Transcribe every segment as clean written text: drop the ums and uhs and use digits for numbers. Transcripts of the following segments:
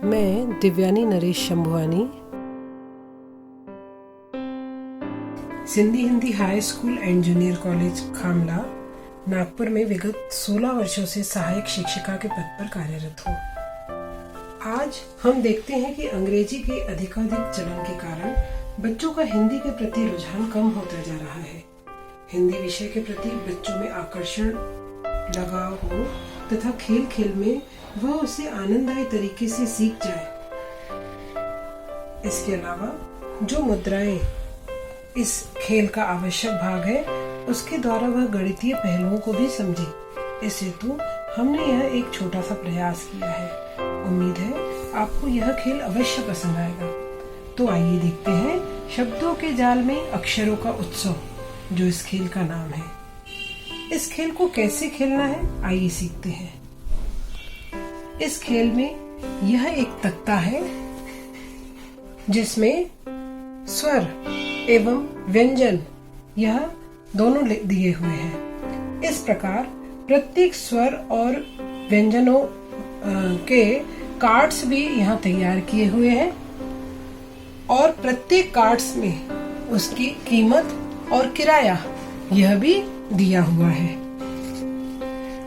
मैं Divyani Naresh Shambhuani Sindhi Hindi high school and junior college Khamla Nagpur में विगत 16 वर्षों से सहायक शिक्षिका के पद पर कार्यरत हूँ। आज हम देखते हैं कि अंग्रेजी के अधिकाधिक चलन के कारण बच्चों का हिंदी के प्रति रुझान कम होता जा रहा है। हिंदी विषय के प्रति बच्चों में आकर्षण लगाव हो तथा खेल खेल में वह उसे आनंददायी तरीके से सीख जाए। इसके अलावा जो मुद्राएं इस खेल का आवश्यक भाग है, उसके द्वारा वह गणितीय पहलुओं को भी समझे। इस हेतु हमने यह एक छोटा सा प्रयास किया है। उम्मीद है आपको यह खेल अवश्य पसंद आएगा। तो आइए देखते हैं शब्दों के जाल में अक्षरों का उत्सव, जो इस खेल का नाम है। इस खेल को कैसे खेलना है, आइए सीखते हैं। इस खेल में यह एक तख्ता है जिसमें स्वर एवं व्यंजन यह दोनों दिए हुए हैं। इस प्रकार प्रत्येक स्वर और व्यंजनों के कार्ड्स भी यहाँ तैयार किए हुए हैं और प्रत्येक कार्ड्स में उसकी कीमत और किराया यह भी दिया हुआ है।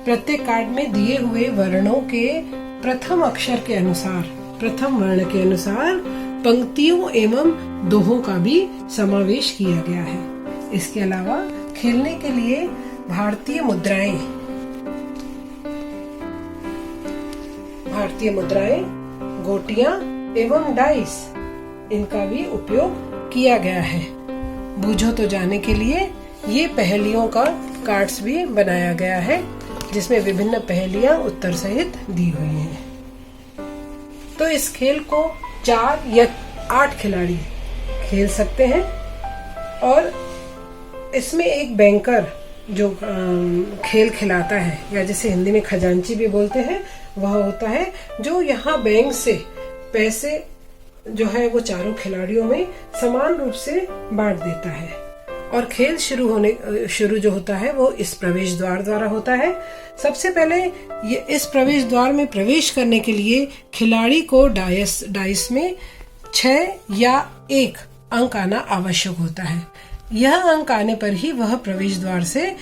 प्रत्येक कार्ड में दिए हुए वर्णों के प्रथम अक्षर के अनुसार, प्रथम वर्ण के अनुसार पंक्तियों एवं दोहों का भी समावेश किया गया है। इसके अलावा खेलने के लिए भारतीय मुद्राएं, गोटियां एवं डाइस, इनका भी उपयोग किया गया है। बूझो तो जाने के लिए ये पहेलियों का कार्ड्स भी बनाया गया है, जिसमें विभिन्न पहेलियां उत्तर सहित दी हुई हैं। तो इस खेल को 4 या 8 खिलाड़ी खेल सकते हैं और इसमें एक बैंकर जो खेल खिलाता है, या जिसे हिंदी में खजांची भी बोलते हैं, वह होता है जो यहाँ बैंक से पैसे जो है वो चारों खिलाड़ियों में समान रूप से बांट देता है। और खेल शुरू जो होता है वो इस प्रवेश द्वार द्वारा होता है। सबसे पहले ये इस प्रवेश द्वार में प्रवेश करने के लिए खिलाड़ी को डाइस में 6 या 1 अंक आना आवश्यक होता है। यह अंक आने पर ही वह प्रवेश द्वार से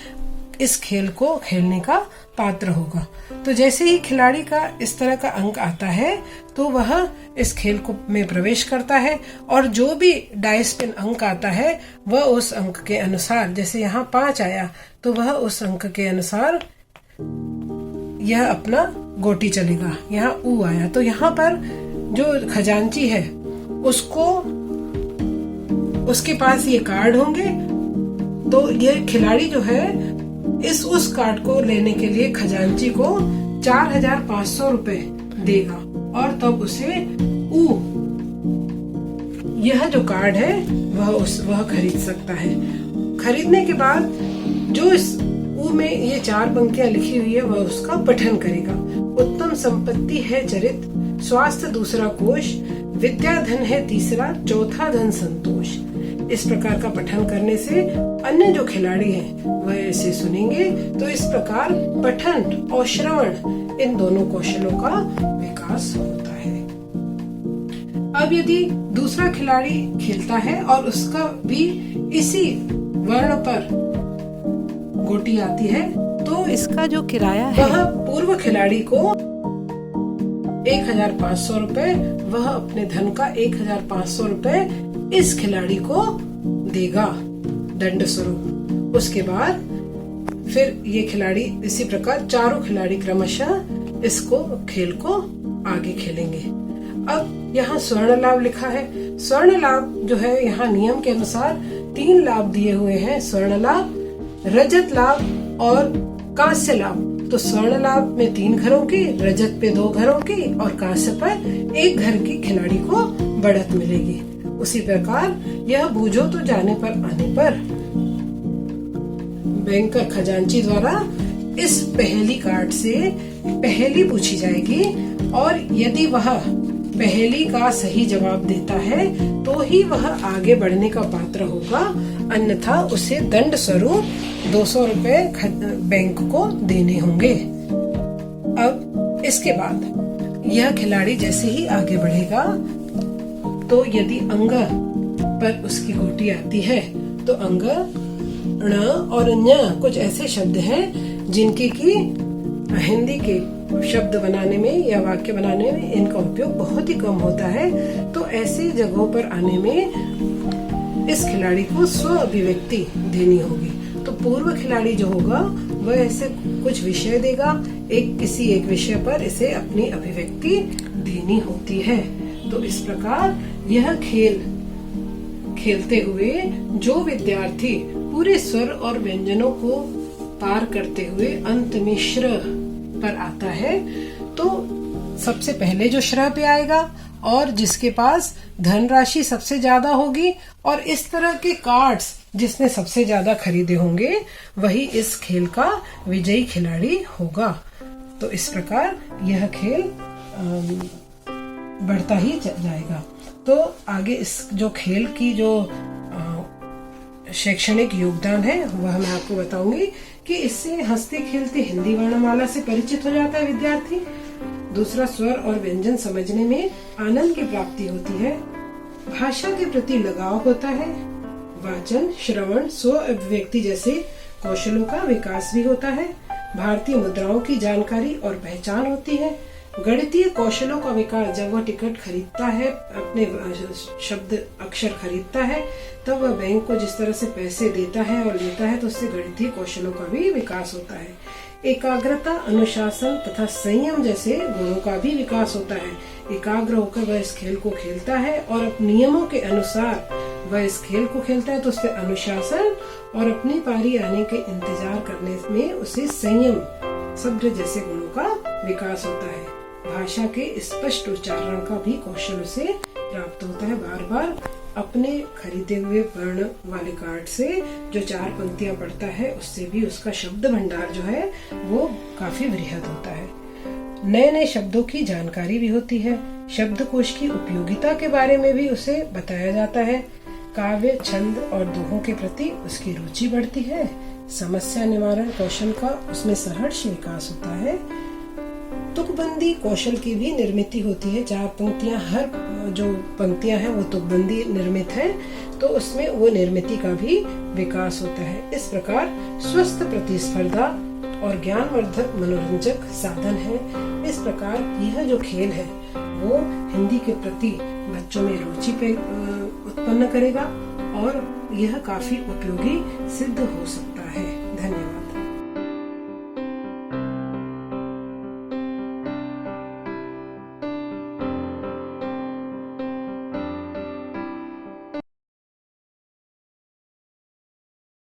इस खेल को खेलने का पात्र होगा। तो जैसे ही खिलाड़ी का इस तरह का अंक आता है तो वह इस खेल को में प्रवेश करता है, और जो भी डाइस पे अंक आता है वह उस अंक के अनुसार, जैसे यहाँ 5 आया तो वह उस अंक के अनुसार यह अपना गोटी चलेगा। यहाँ ऊ आया तो यहाँ पर जो खजांची है उसके पास ये कार्ड होंगे, तो ये खिलाड़ी जो है उस कार्ड को लेने के लिए खजांची को 4500 रुपए देगा, और तब उसे यह जो कार्ड है वह खरीद सकता है। खरीदने के बाद जो इस में ये 4 पंक्तियां लिखी हुई है वह उसका पठन करेगा। उत्तम संपत्ति है चरित, स्वास्थ्य दूसरा कोश, विद्या धन है तीसरा, चौथा धन संतोष। इस प्रकार का पठन करने से अन्य जो खिलाड़ी हैं वह इसे सुनेंगे, तो इस प्रकार पठन और श्रवण इन दोनों कौशलों का विकास होता है। अब यदि दूसरा खिलाड़ी खेलता है और उसका भी इसी वर्ण पर गोटी आती है, तो इसका जो किराया है वह पूर्व खिलाड़ी को 1500 रुपए, वह अपने धन का 1500 रुपए इस खिलाड़ी को देगा दंड स्वरूप। उसके बाद फिर ये खिलाड़ी इसी प्रकार चारों खिलाड़ी क्रमशः इसको खेल को आगे खेलेंगे। अब यहाँ स्वर्ण लाभ लिखा है। स्वर्ण लाभ जो है यहाँ नियम के अनुसार 3 लाभ दिए हुए हैं, स्वर्ण लाभ, रजत लाभ और कांस्य लाभ। तो स्वर्ण लाभ में 3 घरों की, रजत पे 2 घरों की और कांस्य पर 1 घर की खिलाड़ी को बढ़त मिलेगी। उसी प्रकार यह बूझो तो जाने पर आने पर बैंकर खजांची द्वारा इस पहेली कार्ड से पहेली पूछी जाएगी, और यदि वह पहेली का सही जवाब देता है तो ही वह आगे बढ़ने का पात्र होगा, अन्यथा उसे दंड स्वरूप 200 रुपए बैंक को देने होंगे। अब इसके बाद यह खिलाड़ी जैसे ही आगे बढ़ेगा तो यदि अंग पर उसकी गोटी आती है तो अंग, ण और ञ कुछ ऐसे शब्द हैं जिनके की हिंदी के शब्द बनाने में या वाक्य बनाने में इनका उपयोग बहुत ही कम होता है। तो ऐसी जगहों पर आने में इस खिलाड़ी को स्व अभिव्यक्ति देनी होगी। तो पूर्व खिलाड़ी जो होगा वह ऐसे कुछ विषय देगा, किसी एक विषय पर इसे अपनी अभिव्यक्ति देनी होती है। तो इस प्रकार यह खेल खेलते हुए जो विद्यार्थी पूरे स्वर और व्यंजनों को पार करते हुए अंत में श्र पर आता है तो सबसे पहले जो श्र पे आएगा और जिसके पास धनराशि सबसे ज्यादा होगी और इस तरह के कार्ड्स जिसने सबसे ज्यादा खरीदे होंगे वही इस खेल का विजयी खिलाड़ी होगा। तो इस प्रकार यह खेल बढ़ता ही जाएगा। तो आगे इस जो खेल की जो शैक्षणिक योगदान है वह मैं आपको बताऊंगी कि इससे हंसते खेलते हिंदी वर्णमाला से परिचित हो जाता है विद्यार्थी। दूसरा, स्वर और व्यंजन समझने में आनंद की प्राप्ति होती है। भाषा के प्रति लगाव होता है। वाचन, श्रवण, स्व अभिव्यक्ति जैसे कौशलों का विकास भी होता है। भारतीय मुद्राओं की जानकारी और पहचान होती है। गणितीय कौशलों का विकास, जब वह टिकट खरीदता है, अपने शब्द अक्षर खरीदता है, तब वह बैंक को जिस तरह से पैसे देता है और लेता है तो उससे गणितीय कौशलों का भी विकास होता है। एकाग्रता, अनुशासन तथा संयम जैसे गुणों का भी विकास होता है। एकाग्र होकर वह इस खेल को खेलता है और नियमों के अनुसार वह इस खेल को खेलता है तो उससे अनुशासन और अपनी पारी आने के इंतजार करने में उसे संयम, सब्र जैसे गुणों का विकास होता है। भाषा के स्पष्ट उच्चारण का भी कौशल उसे प्राप्त होता है। बार बार अपने खरीदे हुए वर्ण वाले कार्ड से जो 4 पंक्तियां पढ़ता है उससे भी उसका शब्द भंडार जो है वो काफी वृहद होता है। नए नए शब्दों की जानकारी भी होती है। शब्दकोश की उपयोगिता के बारे में भी उसे बताया जाता है। काव्य, छंद और दोहों के प्रति उसकी रुचि बढ़ती है। समस्या निवारण कौशल का उसमें सहर्ष विकास होता है। तुकबंदी कौशल की भी निर्मित होती है। 4 पंक्तियां, हर जो पंक्तियां हैं वो तुकबंदी निर्मित है तो उसमें वो निर्मिति का भी विकास होता है। इस प्रकार स्वस्थ प्रतिस्पर्धा और ज्ञानवर्धक मनोरंजक साधन है। इस प्रकार यह जो खेल है वो हिंदी के प्रति बच्चों में रुचि उत्पन्न करेगा और यह काफी उपयोगी सिद्ध हो सकता है। धन्यवाद।